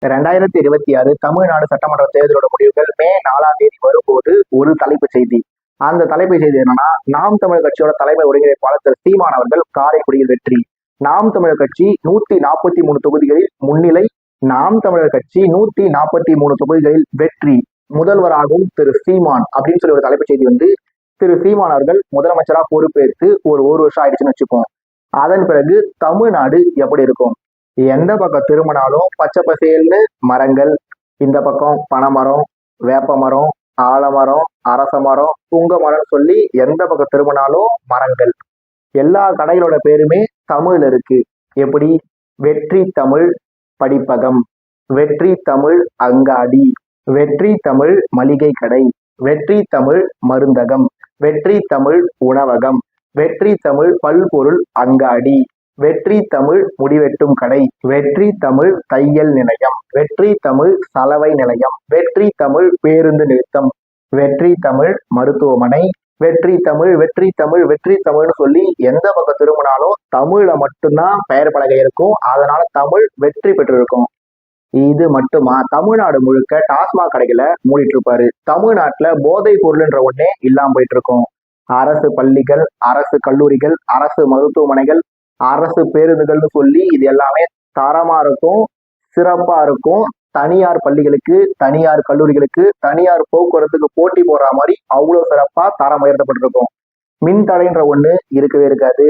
2026 தமிழ்நாடு சட்டமன்ற தேர்தலோட முடிவுகள் மே 4ஆம் தேதி வரும்போது ஒரு தலைப்பு செய்தி. அந்த தலைப்பு செய்தி என்னன்னா, நாம் தமிழர் கட்சியோட தலைமை ஒருங்கிணைப்பாளர் திரு சீமான் அவர்கள் காரைக்குடியில் வெற்றி. நாம் தமிழர் கட்சி 143 தொகுதிகளில் முன்னிலை. நாம் தமிழர் கட்சி 143 தொகுதிகளில் வெற்றி. முதல்வராகும் திரு சீமான் அப்படின்னு சொல்லி ஒரு தலைப்பு செய்தி வந்து திரு சீமான் அவர்கள் முதலமைச்சரா பொறுப்பேற்று ஒரு வருஷம் ஆயிடுச்சுன்னு வச்சுப்போம். அதன் பிறகு தமிழ்நாடு எப்படி இருக்கும்? எந்த பக்கம் திரும்பினாலும் பச்சை பசேல்னு மரங்கள், இந்த பக்கம் பனைமரம், வேப்ப மரம், ஆலமரம், அரச மரம், புங்க மரம் சொல்லி எந்த பக்கம் திரும்பினாலும் மரங்கள். எல்லா கடைகளோட பேருமே தமிழ் இருக்கு. எப்படி? வெற்றி தமிழ் படிப்பகம், வெற்றி தமிழ் அங்காடி, வெற்றி தமிழ் மளிகை கடை, வெற்றி தமிழ் மருந்தகம், வெற்றி தமிழ் உணவகம், வெற்றி தமிழ் பல்பொருள் அங்காடி, வெற்றி தமிழ் முடிவெட்டும் கடை, வெற்றி தமிழ் தையல் நிலையம், வெற்றி தமிழ் சலவை நிலையம், வெற்றி தமிழ் பேருந்து நிறுத்தம், வெற்றி தமிழ் மருத்துவமனை, வெற்றி தமிழ் வெற்றி தமிழ் வெற்றி தமிழ்னு சொல்லி எந்த பக்கம் திரும்பினாலும் தமிழ்ல மட்டும்தான் பெயர் பலகை இருக்கும். அதனால தமிழ் வெற்றி பெற்று இருக்கும். இது மட்டுமா? தமிழ்நாடு முழுக்க டாஸ்மாக் கடைகளை மூடிட்டு இருப்பாரு. தமிழ்நாட்டுல போதை பொருள்ன்ற ஒண்ணே இல்லாம போயிட்டு இருக்கும். அரசு பள்ளிகள், அரசு கல்லூரிகள், அரசு மருத்துவமனைகள், அரசு பேருந்துகள்னு சொல்லி இது எல்லாமே தரமா இருக்கும், சிறப்பா இருக்கும். தனியார் பள்ளிகளுக்கு, தனியார் கல்லூரிகளுக்கு, தனியார் போக்குவரத்துக்கு போட்டி போடுற மாதிரி அவ்வளவு சிறப்பா தரம் உயர்த்தப்பட்டிருக்கும். மின்தடைன்ற ஒண்ணு இருக்கவே இருக்காது.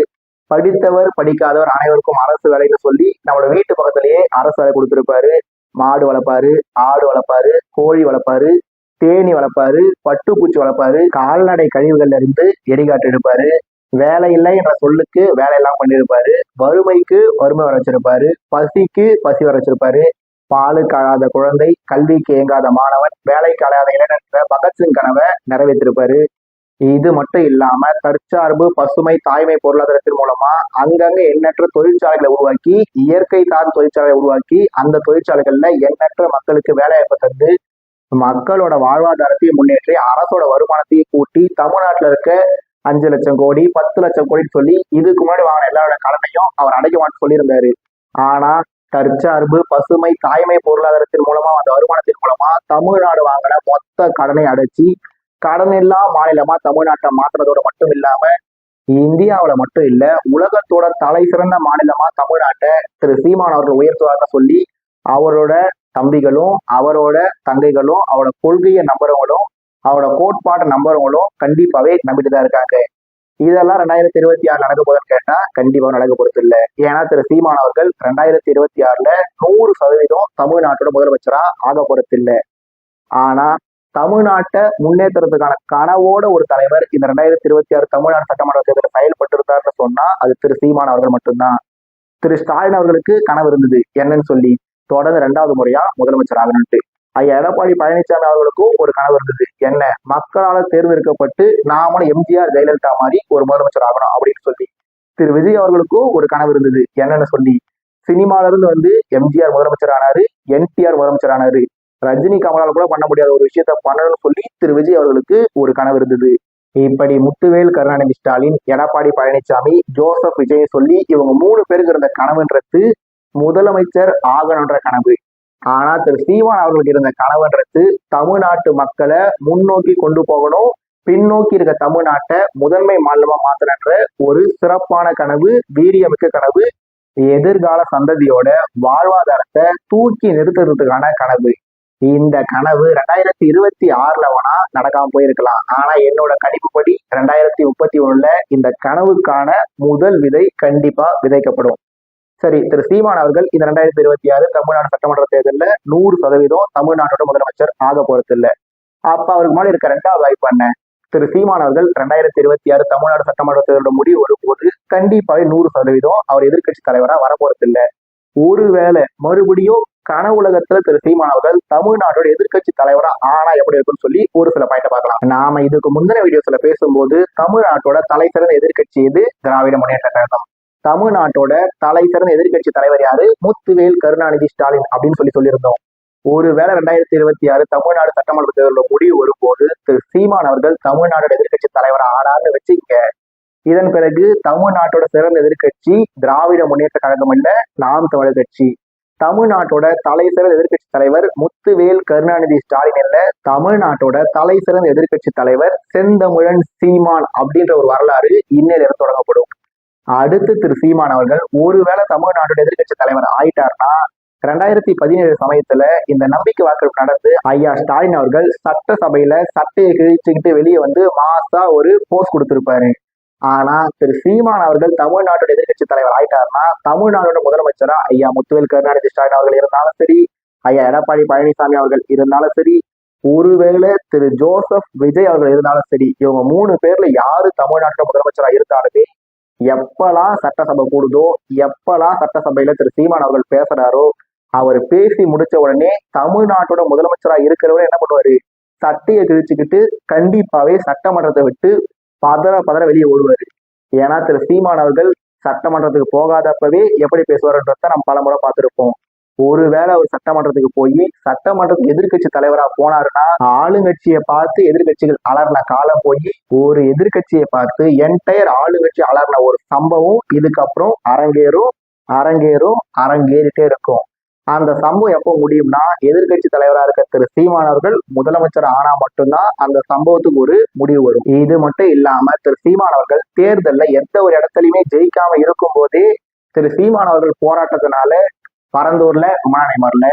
படித்தவர் படிக்காதவர் அனைவருக்கும் அரசு வேலைன்னு சொல்லி நம்மளோட வீட்டு பக்கத்திலேயே அரசு வேலை கொடுத்திருப்பாரு. மாடு வளர்ப்பாரு, ஆடு வளர்ப்பாரு, கோழி வளர்ப்பாரு, தேனி வளர்ப்பாரு, பட்டுப்பூச்சி வளர்ப்பாரு, கால்நடை கழிவுகள்ல இருந்து எரிகாட்டு எடுப்பாரு. வேலை இல்லை என்ற சொல்லுக்கு வேலையெல்லாம் பண்ணியிருப்பாரு. வறுமைக்கு வறுமை வர வச்சிருப்பாரு. பசிக்கு பசி வர வச்சிருப்பாரு. பாலுக்கு அழாத குழந்தை, கல்விக்கு ஏங்காத மாணவன், வேலைக்கு அழாத இளைஞர் பகத்சிங் கனவை நிறைவேற்றிருப்பாரு. இது மட்டும் இல்லாம தற்சார்பு, பசுமை, தாய்மை பொருளாதாரத்தின் மூலமா அங்கங்க எண்ணற்ற தொழிற்சாலைகளை உருவாக்கி, இயற்கை சார்ந்த தொழிற்சாலைகளை உருவாக்கி, அந்த தொழிற்சாலைகள்ல எண்ணற்ற மக்களுக்கு வேலைவாய்ப்பு தந்து மக்களோட வாழ்வாதாரத்தையும் முன்னேற்றி அரசோட வருமானத்தையும் கூட்டி தமிழ்நாட்டில் இருக்க 5 லட்சம் கோடி 10 லட்சம் கோடின்னு சொல்லி இதுக்கு முன்னாடி வாங்கின எல்லாரோட கடனையும் அவர் அடைக்குமான்னு சொல்லியிருந்தாரு. ஆனா தற்சார்பு, பசுமை, தாய்மை பொருளாதாரத்தின் மூலமா அந்த வருமானத்தின் மூலமா தமிழ்நாடு வாங்கின மொத்த கடனை அடைச்சி கடன் இல்லா மாநிலமா தமிழ்நாட்டை மாற்றுறதோட மட்டும் இல்லாம இந்தியாவில மட்டும் இல்ல உலகத்தோட தலை சிறந்த மாநிலமா தமிழ்நாட்டை திரு சீமான் அவர்கள் உயர்த்துவார்னு சொல்லி அவரோட தம்பிகளும், அவரோட தங்கைகளும், அவரோட கொள்கையை நம்புறவங்களும், அவரோட கோட்பாட்டை நம்புறவங்களும் கண்டிப்பாவே நம்பிட்டு தான் இருக்காங்க. இதெல்லாம் 2026 நடக்க போகுதுன்னு கேட்டா கண்டிப்பா நடக்க போறது இல்லை. ஏன்னா திரு சீமான் அவர்கள் 2026ல 100% தமிழ்நாட்டோட முதலமைச்சரா ஆக போறது இல்லை. ஆனா தமிழ்நாட்டை முன்னேற்றத்துக்கான கனவோட ஒரு தலைவர் இந்த 2026 தமிழ்நாடு சட்டமன்ற தேர்தலில் செயல்பட்டு இருந்தாருன்னு சொன்னா அது திரு சீமான் அவர்கள் மட்டும்தான். திரு ஸ்டாலின் அவர்களுக்கு கனவு இருந்தது. என்னன்னு சொல்லி தொடர்ந்து 2வது முறையா முதலமைச்சர் ஆகணும்ட்டு. ஐயா எடப்பாடி பழனிசாமி அவர்களுக்கும் ஒரு கனவு இருந்தது. என்ன? மக்களால் தேர்ந்தெடுக்கப்பட்டு நாமளும் எம்ஜிஆர் ஜெயலலிதா மாதிரி ஒரு முதலமைச்சர் ஆகணும் அப்படின்னு சொல்லி. திரு விஜய் அவர்களுக்கும் ஒரு கனவு இருந்தது. என்னன்னு சொல்லி சினிமால இருந்து வந்து எம்ஜிஆர் முதலமைச்சர் ஆனாரு, என்டிஆர் முதலமைச்சர் ஆனாரு. ரஜினி கமலால் கூட பண்ண முடியாத ஒரு விஷயத்த பண்ணணும்னு சொல்லி திரு விஜய் அவர்களுக்கு ஒரு கனவு இருந்தது. இப்படி முத்துவேல் கருணாநிதி ஸ்டாலின், எடப்பாடி பழனிசாமி, ஜோசப் விஜய் சொல்லி இவங்க 3 பேருக்கு இருந்த கனவுன்றது முதலமைச்சர் ஆகணுன்ற கனவு. ஆனா திரு சீமான் அவர்களுக்கு இருந்த கனவுன்றது தமிழ்நாட்டு மக்களை முன்னோக்கி கொண்டு போகணும், பின்னோக்கி இருக்க தமிழ்நாட்டை முதன்மை மாநிலமா மாத்தணுன்ற ஒரு சிறப்பான கனவு, வீரியமிக்க கனவு, எதிர்கால சந்ததியோட வாழ்வாதாரத்தை தூக்கி நிறுத்துறதுக்கான கனவு. இந்த கனவு 2026ல வேணா நடக்காம போயிருக்கலாம். ஆனா என்னோட கணிப்புப்படி 2031ல இந்த கனவுக்கான முதல் விதை கண்டிப்பா விதைக்கப்படும். சரி, திரு சீமான் அவர்கள் இந்த 2026 தமிழ்நாடு சட்டமன்ற தேர்தலில் 100% தமிழ்நாட்டோட முதலமைச்சர் ஆக போறது இல்லை. அப்ப அவருக்கு முன்னாடி இருக்க 2வது வாய்ப்பு என்ன? திரு சீமான் அவர்கள் 2026 தமிழ்நாடு சட்டமன்ற தேர்தலோட முடிவு வரும்போது கண்டிப்பாக 100% அவர் எதிர்கட்சி தலைவரா வரப்போறது இல்லை. ஒருவேளை மறுபடியும் கனவுலகத்துல திரு சீமான் அவர்கள் தமிழ்நாட்டோட எதிர்கட்சி தலைவரா ஆனா எப்படி இருக்குன்னு சொல்லி ஒரு சில பாயிண்ட பார்க்கலாம். நாம இதுக்கு முந்தின வீடியோஸ்ல பேசும்போது தமிழ்நாட்டோட தலை சிறந்த எதிர்கட்சி எது? திராவிட முன்னேற்ற கழகம். தமிழ்நாட்டோட தலை சிறந்த எதிர்கட்சி தலைவர் யாரு? முத்துவேல் கருணாநிதி ஸ்டாலின் அப்படின்னு சொல்லியிருந்தோம். ஒருவேளை 2026 தமிழ்நாடு சட்டமன்ற தேர்தலோட முடிவு வரும்போது திரு சீமான் அவர்கள் தமிழ்நாட்டோட எதிர்கட்சி தலைவரா ஆனான்னு வச்சுக்க, இதன் பிறகு தமிழ்நாட்டோட சிறந்த எதிர்கட்சி திராவிட முன்னேற்ற கழகம் இல்ல, நாம் தமிழர் கட்சி. தமிழ்நாட்டோட தலை சிறந்த எதிர்கட்சி தலைவர் முத்துவேல் கருணாநிதி ஸ்டாலின் இல்ல, தமிழ்நாட்டோட தலை சிறந்த எதிர்கட்சி தலைவர் செந்தமிழன் சீமான் அப்படின்ற ஒரு வரலாறு இன்னையிலிருந்து தொடங்கப்படும். அடுத்து திரு சீமான் அவர்கள் ஒருவேளை தமிழ்நாட்டோட எதிர்கட்சி தலைவர் ஆயிட்டார்னா 2017 சமயத்துல இந்த நம்பிக்கை வாக்கெடுப்பு நடந்து ஐயா ஸ்டாலின் அவர்கள் சட்டசபையில சட்டையை கிழிச்சுக்கிட்டு வெளியே வந்து மாசா ஒரு போஸ்ட் கொடுத்திருப்பாரு. ஆனா திரு சீமான் அவர்கள் தமிழ்நாட்டோட எதிர்கட்சி தலைவர் ஆயிட்டாருன்னா தமிழ்நாட்டோட முதலமைச்சரா ஐயா முத்துவேல் கருணாநிதி ஸ்டாலின் அவர்கள் இருந்தாலும் சரி, ஐயா எடப்பாடி பழனிசாமி அவர்கள் இருந்தாலும் சரி, ஒருவேளை திரு ஜோசப் விஜய் அவர்கள் இருந்தாலும் சரி, இவங்க 3 பேர்ல யாரு தமிழ்நாட்டோட முதலமைச்சரா இருந்தாலுமே எப்பெல்லாம் சட்டசபை கூடுதோ, எப்பெல்லாம் சட்டசபையில திரு சீமான் அவர்கள் பேசுறாரோ, அவர் பேசி முடிச்ச உடனே தமிழ்நாட்டோட முதலமைச்சரா இருக்கிறவரை என்ன பண்ணுவாரு, சட்டையை கிழிச்சுக்கிட்டு கண்டிப்பாவே சட்டமன்றத்தை விட்டு பதற வெளியே ஓடுவாரு. ஏன்னா திரு சீமான் அவர்கள் சட்டமன்றத்துக்கு போகாதப்பவே எப்படி பேசுவாருன்றத நம்ம பல முறை பார்த்திருப்போம். ஒருவேளை அவர் சட்டமன்றத்துக்கு போய் சட்டமன்றத்துக்கு எதிர்கட்சி தலைவரா போனாருன்னா ஆளுங்கட்சியை பார்த்து எதிர்கட்சிகள் அலர்ன காலம் போய் ஒரு எதிர்கட்சியை பார்த்து என்டையர் ஆளுங்கட்சி அலர்ன ஒரு சம்பவம் இதுக்கப்புறம் அரங்கேறிட்டே இருக்கும். அந்த சம்பவம் எப்போ முடியும்னா எதிர்கட்சி தலைவராக இருக்க திரு சீமான் அவர்கள் முதலமைச்சர் ஆனா மட்டும்தான் அந்த சம்பவத்துக்கு ஒரு முடிவு வரும். இது மட்டும் இல்லாம திரு சீமான் அவர்கள் தேர்தல்ல எந்த ஒரு இடத்துலயுமே ஜெயிக்காம இருக்கும் போதே திரு சீமான் அவர்கள் போராட்டத்தினால பரந்தூர்ல விமான நிலையம் வரல,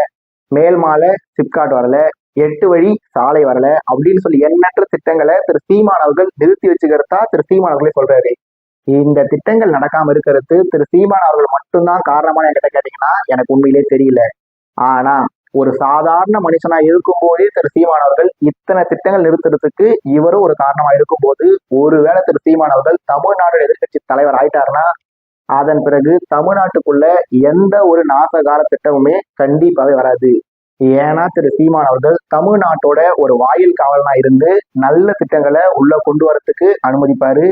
மேல்மாலை சிப்காட் வரல, 8 வழி சாலை வரல அப்படின்னு சொல்லி எண்ணற்ற திட்டங்களை திரு சீமான் அவர்கள் நிறுத்தி வச்சுக்கிறதா திரு சீமான் அவர்களே சொல்றாரு. இந்த திட்டங்கள் நடக்காம இருக்கிறது திரு சீமான் அவர்கள் மட்டும்தான் காரணமான என்கிட்ட கேட்டீங்கன்னா எனக்கு உண்மையிலே தெரியல. ஆனா ஒரு சாதாரண மனுஷனா இருக்கும் போதே திரு சீமான் அவர்கள் இத்தனை திட்டங்கள் நிறுத்துறதுக்கு இவரும் ஒரு காரணமா இருக்கும் போது ஒருவேளை திரு சீமான் அவர்கள் தமிழ்நாடு எதிர்கட்சி தலைவர் ஆயிட்டாருன்னா அதன் பிறகு தமிழ்நாட்டுக்குள்ள எந்த ஒரு நாசகால திட்டமுமே கண்டிப்பாவே வராது. ஏன்னா திரு சீமான் அவர்கள் தமிழ்நாட்டோட ஒரு வாயில் காவலனா இருந்து நல்ல திட்டங்களை உள்ள கொண்டு வரத்துக்கு அனுமதிப்பாரு.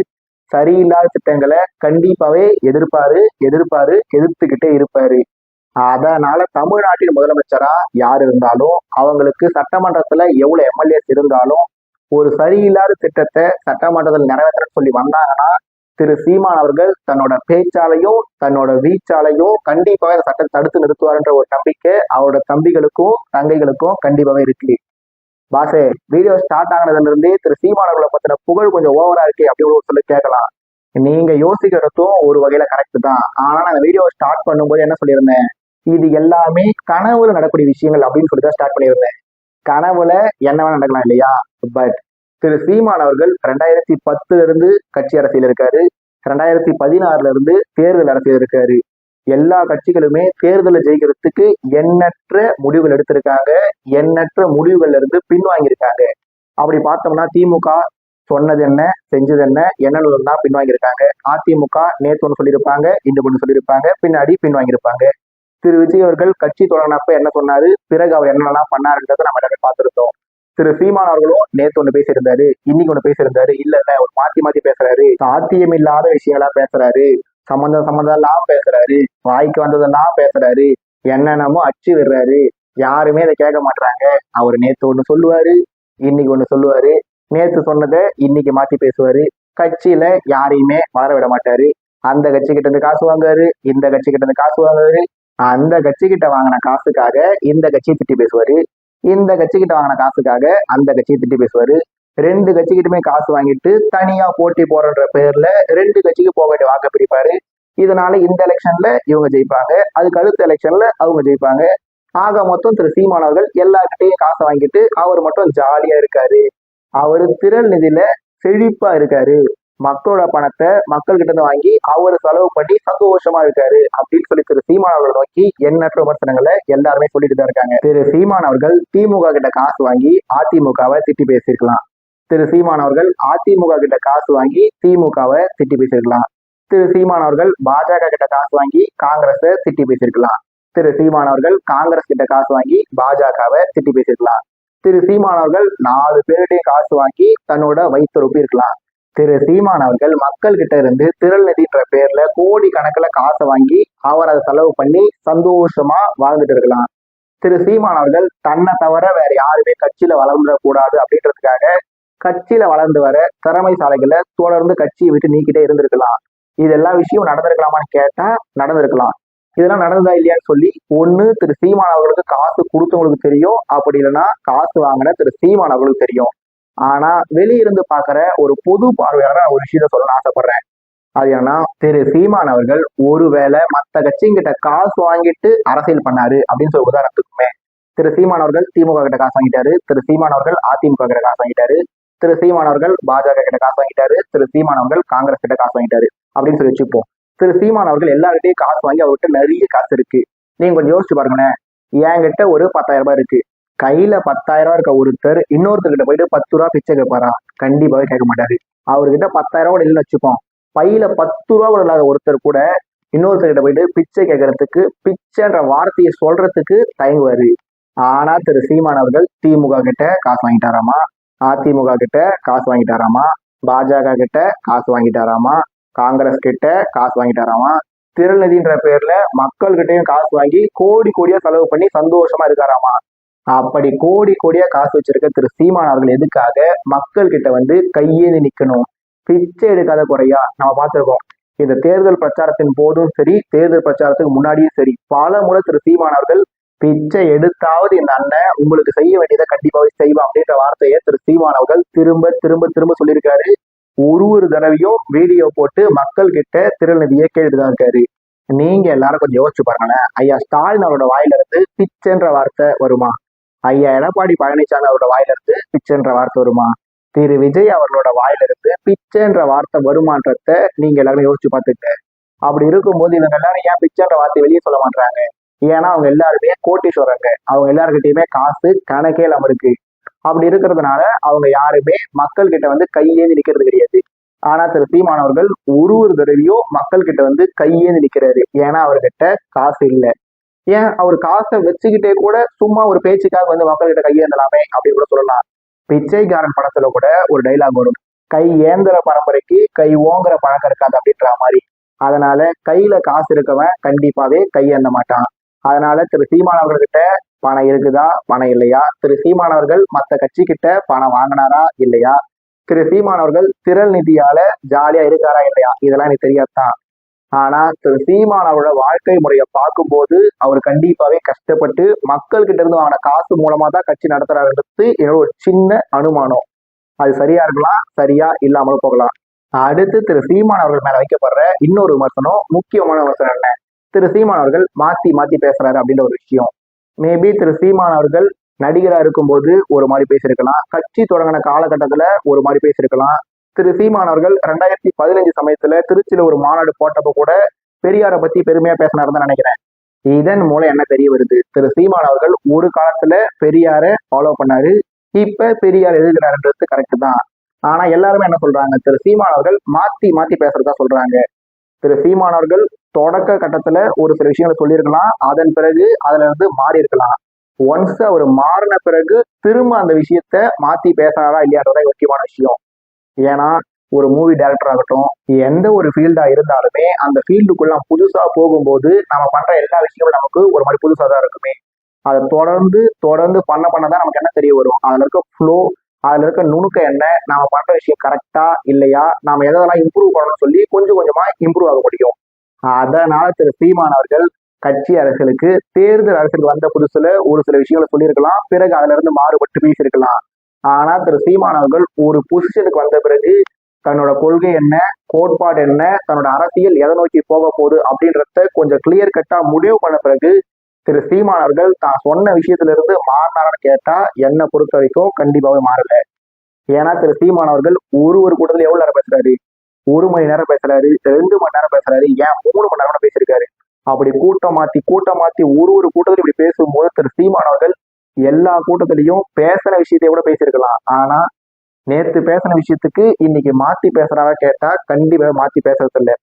சரியில்லாத திட்டங்களை கண்டிப்பாவே எதிர்த்துக்கிட்டே இருப்பாரு. அதனால தமிழ்நாட்டின் முதலமைச்சரா யார் இருந்தாலும் அவங்களுக்கு சட்டமன்றத்துல எவ்வளவு எம்எல்ஏஸ் இருந்தாலும் ஒரு சரியில்லாத திட்டத்தை சட்டமன்றத்தில் நிறைவேற்ற சொல்லி வந்தாங்கன்னா திரு சீமான் அவர்கள் தன்னோட பேச்சாலையும் தன்னோட வீச்சாலையும் கண்டிப்பாக அந்த சட்டத்தை தடுத்து நிறுத்துவார்ன்ற ஒரு நம்பிக்கை அவரோட தம்பிகளுக்கும் தங்கைகளுக்கும் கண்டிப்பாவே இருக்கு. பாசே, வீடியோ ஸ்டார்ட் ஆனதுல இருந்தே திரு சீமான் அவர்களை பத்தின புகழ் கொஞ்சம் ஓவரா இருக்கு அப்படின்னு சொல்லி கேட்கலாம். நீங்க யோசிக்கிறதும் ஒரு வகையில கரெக்ட் தான். ஆனா நான் வீடியோ ஸ்டார்ட் பண்ணும்போது என்ன சொல்லியிருந்தேன், இது எல்லாமே கனவுல நடக்கூடிய விஷயங்கள் அப்படின்னு சொல்லிதான் ஸ்டார்ட் பண்ணியிருந்தேன். கனவுல என்ன வேணா நடக்கலாம் இல்லையா? பட் திரு சீமான் அவர்கள் 2010 இருந்து கட்சி அரசியல் இருக்காரு, 2016 இருந்து தேர்தல் அரசியல் இருக்காரு. எல்லா கட்சிகளுமே தேர்தலை ஜெயிக்கிறதுக்கு எண்ணற்ற முடிவுகள் எடுத்திருக்காங்க, எண்ணற்ற முடிவுகள்ல இருந்து பின்வாங்கியிருக்காங்க. அப்படி பார்த்தோம்னா திமுக சொன்னது என்ன செஞ்சது என்னன்னு தான் பின்வாங்கியிருக்காங்க. அதிமுக நேற்று ஒன்று சொல்லியிருப்பாங்க, இன்னும் ஒன்று சொல்லியிருப்பாங்க, பின்னாடி பின்வாங்கியிருப்பாங்க. திரு விஜய் அவர்கள் கட்சி தொடங்கினப்ப என்ன சொன்னாரு, பிறகு அவர் என்னெல்லாம் பண்ணாருன்றதை நம்ம எல்லாமே பார்த்துருந்தோம். திரு சீமான் அவர்களும் நேற்று ஒன்று பேசியிருந்தாரு, இன்னைக்கு ஒன்று பேசியிருந்தாரு. இல்ல ஒரு மாத்தி பேசுறாரு, சாத்தியம் இல்லாத விஷயங்களா பேசுறாரு, சம்பந்தம் எல்லாம் பேசுறாரு, வாய்க்கு வந்ததெல்லாம் பேசுறாரு, என்னென்னமோ அச்சு விடுறாரு. யாருமே அதை கேட்க மாட்டாங்க. அவர் நேற்று ஒண்ணு சொல்லுவாரு, இன்னைக்கு ஒண்ணு சொல்லுவாரு, நேற்று சொன்னதை இன்னைக்கு மாத்தி பேசுவாரு. கட்சியில யாரையுமே வளர விட மாட்டாரு. அந்த கட்சி கிட்ட இருந்து காசு வாங்குவாரு, இந்த கட்சி கிட்ட இருந்து காசு வாங்குவாரு, அந்த கட்சி கிட்ட வாங்கின காசுக்காக இந்த கட்சியை திட்டி பேசுவாரு, இந்த கட்சி கிட்ட வாங்கின காசுக்காக அந்த கட்சியை திட்டி பேசுவாரு. 2 கட்சிக்கிட்டுமே காசு வாங்கிட்டு தனியா போட்டி போடுற பேர்ல 2 கட்சிக்கு போக வேண்டிய வாக்க பிரிப்பாரு. இதனால இந்த எலெக்ஷன்ல இவங்க ஜெயிப்பாங்க, அதுக்கு அடுத்த எலெக்ஷன்ல அவங்க ஜெயிப்பாங்க. ஆக மொத்தம் திரு சீமான் அவர்கள் எல்லார்கிட்டையும் காசை வாங்கிட்டு அவர் மட்டும் ஜாலியா இருக்காரு. அவரு திரள் நிதியில செழிப்பா இருக்காரு. மக்களோட பணத்தை மக்கள் கிட்ட இருந்து வாங்கி அவர் செலவு பண்ணி சந்தோஷமா இருக்காரு அப்படின்னு சொல்லி திரு சீமான் அவர்கள் நோக்கி எண்ணற்ற விமர்சனங்களை எல்லாருமே சொல்லிட்டு தான் இருக்காங்க. திரு சீமான் அவர்கள் திமுக கிட்ட காசு வாங்கி அதிமுகவை திட்டி பேசியிருக்கலாம். திரு சீமான் அவர்கள் அதிமுக கிட்ட காசு வாங்கி திமுகவை திட்டி பேசியிருக்கலாம். திரு சீமான் அவர்கள் பாஜக கிட்ட காசு வாங்கி காங்கிரஸை திட்டி பேசியிருக்கலாம். திரு சீமான் அவர்கள் காங்கிரஸ் கிட்ட காசு வாங்கி பாஜகவை திட்டி பேசியிருக்கலாம். திரு சீமான் அவர்கள் 4 பேருடைய காசு வாங்கி தன்னோட வயிற்றுறுப்பி இருக்கலாம். திரு சீமான் அவர்கள் மக்கள் கிட்ட இருந்து திரள் நிதின்ற பேர்ல கோடி கணக்குல காசை வாங்கி அவர் அதை செலவு பண்ணி சந்தோஷமா வாழ்ந்துட்டு இருக்கலாம். திரு சீமான் அவர்கள் தன்னை தவிர வேற யாருமே கட்சியில வளர்ந்துடக்கூடாது அப்படின்றதுக்காக கட்சியில வளர்ந்து வர திறமைசாலைகளை தொடர்ந்து கட்சியை விட்டு நீக்கிட்டே இருந்திருக்கலாம். இது எல்லா விஷயம் நடந்திருக்கலாமான்னு கேட்டா நடந்திருக்கலாம். இதெல்லாம் நடந்ததா இல்லையான்னு சொல்லி ஒண்ணு திரு சீமான் அவர்களுக்கு காசு கொடுத்தவங்களுக்கு தெரியும், அப்படி இல்லைன்னா காசு வாங்கின திரு சீமான் அவர்களுக்கு தெரியும். ஆனா வெளியிருந்து பாக்குற ஒரு பொது பார்வையாளர் நான் ஒரு விஷயத்த சொல்ல ஆசைப்படுறேன். அது என்னன்னா, திரு சீமான் அவர்கள் ஒருவேளை மத்த கட்சிங்கிட்ட காசு வாங்கிட்டு அரசியல் பண்ணாரு அப்படின்னு சொல்லி உதாரணத்துக்குமே, திரு சீமான் அவர்கள் திமுக கிட்ட காசு வாங்கிட்டாரு, திரு சீமான் அவர்கள் அதிமுக கிட்ட காசு வாங்கிட்டாரு, திரு சீமான் அவர்கள் பாஜக கிட்ட காசு வாங்கிட்டாரு, திரு சீமான் அவர்கள் காங்கிரஸ் கிட்ட காசு வாங்கிட்டாரு அப்படின்னு சொல்லி வச்சுப்போம். திரு சீமான் அவர்கள் எல்லார்கிட்டையும் காசு வாங்கி அவர்கிட்ட நிறைய காசு இருக்கு. நீங்க கொஞ்சம் யோசிச்சு பாருங்களேன். என்கிட்ட ஒரு 10,000 ரூபாய் இருக்கு. கையில 10,000 ரூபாய் இருக்க ஒருத்தர் இன்னொருத்தர்கிட்ட போயிட்டு 10 ரூபா பிச்சை கேட்பாரா? கண்டிப்பாவே கேட்க மாட்டாரு. அவர்கிட்ட 10,000 கூட இல்லைன்னு வச்சுப்போம். பையில 10 ரூபா கூட இல்லாத ஒருத்தர் கூட இன்னொருத்தர்கிட்ட போயிட்டு பிச்சை கேட்கறதுக்கு, பிச்சைன்ற வார்த்தையை சொல்றதுக்கு தயங்குவாரு. ஆனா திரு சீமான் அவர்கள் திமுக கிட்ட காசு வாங்கிட்டாராமா, அதிமுக கிட்ட காசு வாங்கிட்டாராமா, பாஜக கிட்ட காசு வாங்கிட்டாராமா, காங்கிரஸ் கிட்ட காசு வாங்கிட்டாராமா, திரள்நிதின்ற பேர்ல மக்கள் கிட்டையும் காசு வாங்கி கோடி கோடியா செலவு பண்ணி சந்தோஷமா இருக்காராமா. அப்படி கோடி கோடியா காசு வச்சிருக்க திரு சீமான் அவர்கள் எதுக்காக மக்கள் கிட்ட வந்து கையேந்தி நிக்கணும்? பிச்சை எடுக்காத குறையா நம்ம பார்த்திருக்கோம். இந்த தேர்தல் பிரச்சாரத்தின் போதும் சரி, தேர்தல் பிரச்சாரத்துக்கு முன்னாடியும் சரி, பல முறை திரு சீமான் அவர்கள் பிச்சை எடுத்தாவது இந்த அண்ணன் உங்களுக்கு செய்ய வேண்டியதை கண்டிப்பாவே செய்வான் அப்படின்ற வார்த்தையை திரு சீமான் அவர்கள் திரும்ப திரும்ப திரும்ப சொல்லியிருக்காரு. ஒரு தடவையும் வீடியோ போட்டு மக்கள் கிட்ட திரள்நிதியை கேட்டுதான் இருக்காரு. நீங்க எல்லாரும் கொஞ்சம் யோசிச்சு பாருங்களேன். ஐயா ஸ்டாலின் அவரோட வாயில இருந்து பிச்சைன்ற வார்த்தை வருமா? ஐயா எடப்பாடி பழனிசாமி அவரோட வாயில இருந்து பிச்சைன்ற வார்த்தை வருமா? திரு விஜய் அவர்களோட வாயில இருந்து பிச்சைன்ற வார்த்தை வருமானத்தை நீங்க எல்லாரும் யோசிச்சு பார்த்துக்க. அப்படி இருக்கும்போது இவங்க எல்லாரும் ஏன் பிச்சைன்ற வார்த்தை வெளியே சொல்ல மாட்டாங்க? ஏன்னா அவங்க எல்லாருமே கோட்டீஸ்வரங்க. அவங்க எல்லாருக்கிட்டையுமே காசு கணக்கே இல்லாம இருக்கு. அப்படி இருக்கிறதுனால அவங்க யாருமே மக்கள் கிட்ட வந்து கையேந்தி நிக்கிறது கிடையாது. ஆனா திரு சீமான் அவர்கள் ஒரு தடவையும் மக்கள் கிட்ட வந்து கையேந்தி நிக்கிறாரு. ஏன்னா அவர்கிட்ட காசு இல்லை. ஏன் அவர் காசை வச்சுக்கிட்டே கூட சும்மா ஒரு பேச்சுக்காக வந்து மக்கள் கிட்ட கையேந்தலாமே அப்படின்னு கூட சொல்லலாம். பிச்சைக்காரன் படத்துல கூட ஒரு டைலாக் வரும், கை ஏந்திர பரம்பரைக்கு கை ஓங்குற பழக்கம் இருக்காது அப்படின்ற மாதிரி. அதனால கையில காசு இருக்கவன் கண்டிப்பாவே கையேந்த மாட்டான். அதனால திரு சீமான் அவர்கிட்ட பணம் இருக்குதா, பணம் இல்லையா? திரு சீமான் அவர்கள் மற்ற கட்சி கிட்ட பணம் வாங்கினாரா இல்லையா? திரு சீமான் அவர்கள் திரள் நிதியால ஜாலியா இருக்காரா இல்லையா? இதெல்லாம் எனக்கு தெரியாதுதான். ஆனா திரு சீமான் அவரோட வாழ்க்கை முறையை பார்க்கும்போது அவர் கண்டிப்பாவே கஷ்டப்பட்டு மக்கள் கிட்ட இருந்து வாங்கின காசு மூலமா தான் கட்சி நடத்துறாருன்றது என்னோட ஒரு சின்ன அனுமானம். அது சரியா இருக்கலாம், சரியா இல்லாமலும் போகலாம். அடுத்து திரு சீமான் அவர்கள் மேல வைக்கப்படுற இன்னொரு விமர்சனம், முக்கியமான விமர்சனம் என்ன? திரு சீமான் அவர்கள் மாத்தி மாத்தி பேசுறாரு அப்படின்ற ஒரு விஷயம். மேபி திரு சீமான் அவர்கள் நடிகரா இருக்கும்போது ஒரு மாதிரி பேசியிருக்கலாம், கட்சி தொடங்கின காலகட்டத்துல ஒரு மாதிரி பேசியிருக்கலாம். திரு சீமான் அவர்கள் 2015 சமயத்துல திருச்சியில ஒரு மாநாடு போட்டப்ப கூட பெரியாரை பத்தி பெருமையா பேசினாருன்னு நினைக்கிறேன். இதன் மூலம் என்ன தெரிய வருது? திரு சீமான் அவர்கள் ஒரு காலத்துல பெரியாரை ஃபாலோ பண்ணாரு, இப்ப பெரியார் எழுதுகிறாருன்றது கரெக்ட் தான். ஆனா எல்லாருமே என்ன சொல்றாங்க? திரு சீமான் அவர்கள் மாத்தி மாத்தி பேசுறதா சொல்றாங்க. திரு சீமான் அவர்கள் தொடக்க கட்டத்துல ஒரு சில விஷயங்களை சொல்லியிருக்கலாம், அதன் பிறகு அதுல இருந்து மாறி இருக்கலாம். ஒன்ஸ் அவர் மாறின பிறகு திரும்ப அந்த விஷயத்த மாத்தி பேசுறாரா இல்லையான்றதா முக்கியமான விஷயம். ஏன்னா ஒரு மூவி டைரக்டர் ஆகட்டும், எந்த ஒரு ஃபீல்டா இருந்தாலுமே அந்த ஃபீல்டுக்குள்ள புதுசா போகும்போது நம்ம பண்ற எல்லா விஷயங்களும் நமக்கு ஒரு மாதிரி புதுசா தான் இருக்குமே. அதை தொடர்ந்து தொடர்ந்து பண்ணதான் நமக்கு என்ன தெரிய வரும், அதுல இருக்க ஃப்ளோ, அதுல இருக்க நுணுக்க என்ன, நாம பண்ற விஷயம் கரெக்டா இல்லையா, நாம எதெல்லாம் இம்ப்ரூவ் பண்ணணும்னு சொல்லி கொஞ்சம் கொஞ்சமா இம்ப்ரூவ் ஆக முடியும். அதனால திரு சீமான் அவர்கள் கட்சி அரசியலுக்கு, தேர்தல் அரசியலுக்கு வந்த புதுசுல ஒரு சில விஷயங்களை சொல்லியிருக்கலாம், பிறகு அதுல இருந்து மாறுபட்டு பேசியிருக்கலாம். ஆனா திரு சீமான் அவர்கள் ஒரு பொசிஷனுக்கு வந்த பிறகு தன்னோட கொள்கை என்ன, கோட்பாடு என்ன, தன்னோட அரசியல் எதை நோக்கி போக போகுது அப்படின்றத கொஞ்சம் கிளியர் கட்டா முடிவு பண்ண பிறகு திரு சீமான் அவர்கள் தான் சொன்ன விஷயத்துல இருந்து மாறினாரான்னு கேட்டா என்னை பொறுத்த வரைக்கும் கண்டிப்பாவே மாறல. ஏன்னா திரு சீமான் அவர்கள் ஒரு கூட்டத்துல எவ்வளவு நேரம் பேசுறாரு? 1 மணி நேரம் பேசுறாரு, 2 மணி நேரம் பேசுறாரு, ஏன் 3 மணி நேரம் பேசியிருக்காரு. அப்படி கூட்டம் மாத்தி ஒரு கூட்டத்துல இப்படி பேசும்போது திரு சீமான் அவர்கள் எல்லா கூட்டத்திலையும் பேசின விஷயத்தைய கூட பேசியிருக்கலாம். ஆனா நேத்து பேசின விஷயத்துக்கு இன்னைக்கு மாத்தி பேசுறாரா கேட்டா கண்டிப்பா மாத்தி பேசுறது இல்லை.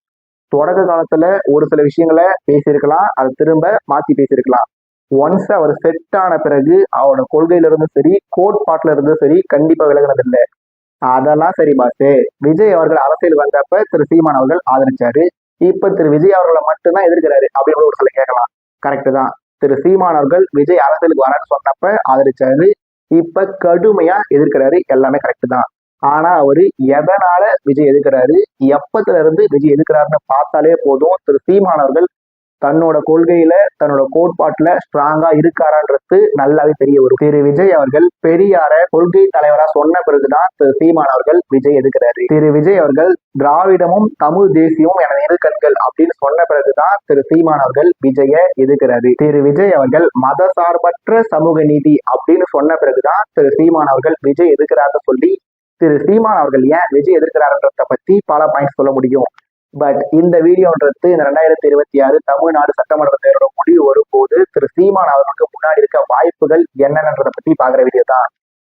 தொடக்க காலத்துல ஒரு சில விஷயங்களை பேசியிருக்கலாம், அதை திரும்ப மாத்தி பேசியிருக்கலாம். ஒன்ஸ் அவர் செட் ஆன பிறகு அவரோட கொள்கையில இருந்தும் சரி, கோட்பாட்டுல இருந்தும் சரி, கண்டிப்பா விலகினது இல்லை. அதெல்லாம் சரி பாசு. விஜய் அவர்கள் அரசியல் வந்தப்ப திரு சீமான் அவர்கள் ஆதரிச்சாரு, இப்ப திரு விஜய் அவர்களை மட்டும்தான் எதிர்க்கிறாரு அப்படின்னு ஒரு சில கேட்கலாம். கரெக்ட் தான். திரு சீமான் அவர்கள் விஜய் அரசியலுக்கு வரன்னு சொன்னப்ப ஆதரிச்சாரு, இப்ப கடுமையா எதிர்க்கிறாரு, எல்லாமே கரெக்ட் தான். ஆனா அவரு எதனால விஜய் எதிர்க்கிறாரு, எப்பத்துல இருந்து விஜய் எதிர்க்கிறாருன்னு பார்த்தாலே போதும் திரு சீமான் அவர்கள் தன்னோட கொள்கையில தன்னோட கோட்பாட்டுல ஸ்ட்ராங்கா இருக்காரான்றது நல்லாவே தெரிய வரும். திரு விஜய் அவர்கள் பெரியார கொள்கை தலைவரா சொன்ன பிறகுதான் திரு சீமான் அவர்கள் விஜய் எதுக்குறாரு. திரு விஜய் அவர்கள் திராவிடமும் தமிழ் தேசியமும் எனது இரு கண்கள் அப்படின்னு சொன்ன பிறகுதான் திரு சீமான் அவர்கள் விஜய எதுக்குறாரு. திரு விஜய் அவர்கள் மத சார்பற்ற சமூக நீதி அப்படின்னு சொன்ன பிறகுதான் திரு சீமான் அவர்கள் விஜய் எதுக்குறாருன்னு சொல்லி திரு சீமான் அவர்கள் ஏன் விஜய் எதிர்க்கிறாருன்றத பத்தி பல பாயிண்ட்ஸ் சொல்ல முடியும். பட் இந்த வீடியோன்றது இந்த 2026 தமிழ்நாடு சட்டமன்ற தேர்தலோட முடிவு வரும்போது திரு சீமான் அவர்களுக்கு முன்னாடி இருக்க வாய்ப்புகள் என்னன்றதை பத்தி பாக்குற வீடியோ தான்.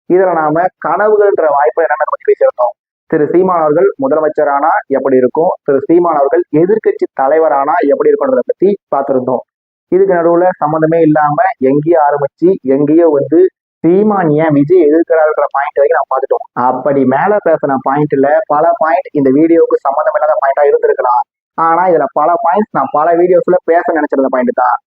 இதுல நாம கனவுகள்ன்ற வாய்ப்பை என்னென்ன பத்தி பேசியிருந்தோம். திரு சீமான் அவர்கள் முதலமைச்சரானா எப்படி இருக்கும், திரு சீமான் அவர்கள் எதிர்கட்சி தலைவரானா எப்படி இருக்கும்ன்றத பத்தி பார்த்திருந்தோம். இதுக்கு நடுவுல சம்மந்தமே இல்லாம எங்கேயோ ஆரம்பிச்சு எங்கேயோ சீமான் ஏன் விஜய் எதிர்க்கிறாருன்ற பாயிண்ட் வரைக்கும் நான் பார்த்துட்டோம். அப்படி மேல பேசின பாயிண்ட்ல பல பாயிண்ட் இந்த வீடியோவுக்கு சம்மந்தம் இல்லாத பாயிண்டா இருந்திருக்கலாம். ஆனா இதுல பல பாயிண்ட்ஸ் நான் பல வீடியோஸ்ல பேச நினைச்சிருந்த பாயிண்ட் தான்.